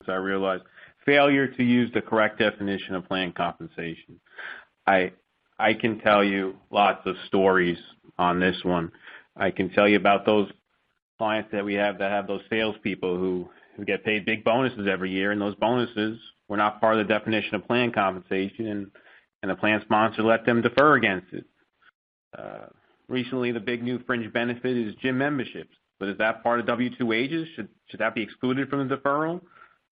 I realized failure to use the correct definition of plan compensation. I can tell you lots of stories on this one. I can tell you about those clients that we have that have those salespeople who get paid big bonuses every year, and those bonuses were not part of the definition of plan compensation, and the plan sponsor let them defer against it. Recently, the big new fringe benefit is gym memberships. But is that part of W-2 wages? Should that be excluded from the deferral?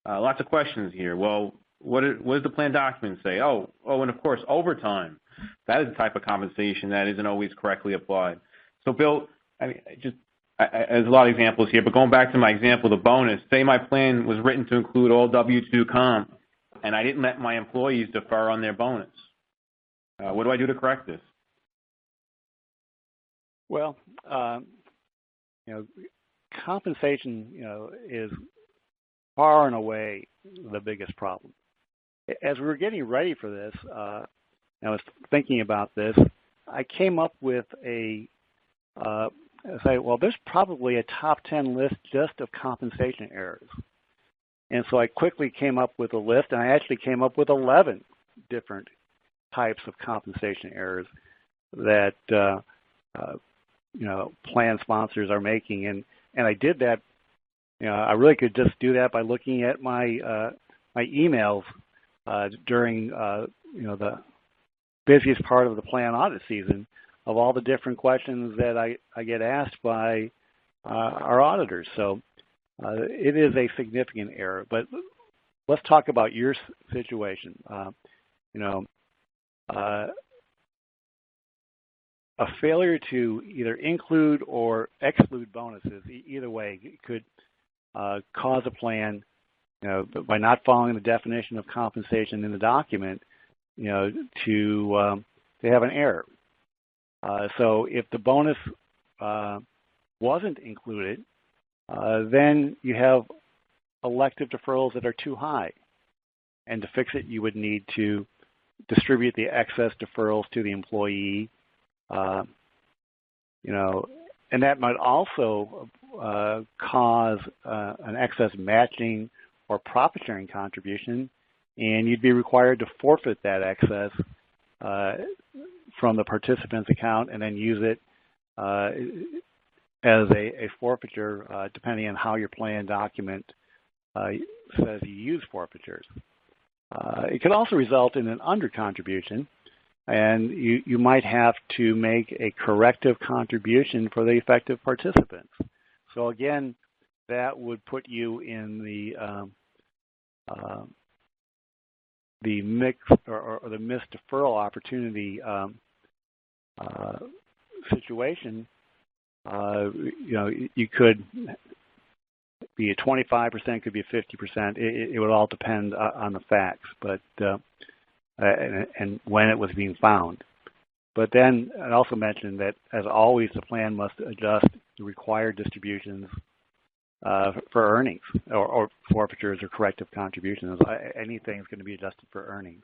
Lots of questions here. Well, what does the plan document say? Oh, and of course, overtime. That is the type of compensation that isn't always correctly applied. So, Bill, there's a lot of examples here, but going back to my example, the bonus, say my plan was written to include all W-2 comp, and I didn't let my employees defer on their bonus. What do I do to correct this? Well, compensation, is far and away the biggest problem. As we were getting ready for this, I was thinking about this. I came up with there's probably a top 10 list just of compensation errors. And so I quickly came up with a list, and I actually came up with 11 different types of compensation errors that plan sponsors are making, and I did that. I really could just do that by looking at my my emails during the busiest part of the plan audit season, of all the different questions that I get asked by our auditors. So it is a significant error. But let's talk about your situation. A failure to either include or exclude bonuses, either way, could cause a plan, by not following the definition of compensation in the document, to have an error. So if the bonus wasn't included, then you have elective deferrals that are too high. And to fix it, you would need to distribute the excess deferrals to the employee. And that might also cause an excess matching or profit sharing contribution, and you'd be required to forfeit that excess from the participant's account and then use it as a forfeiture, depending on how your plan document says you use forfeitures. It could also result in an undercontribution, and you might have to make a corrective contribution for the affected participants. So again, that would put you in the mixed or the missed deferral opportunity situation. You could be a 25%, could be a 50%. It would all depend on the facts, but and when it was being found. But then I also mentioned that, as always, the plan must adjust the required distributions for earnings or forfeitures or corrective contributions. Anything is going to be adjusted for earnings.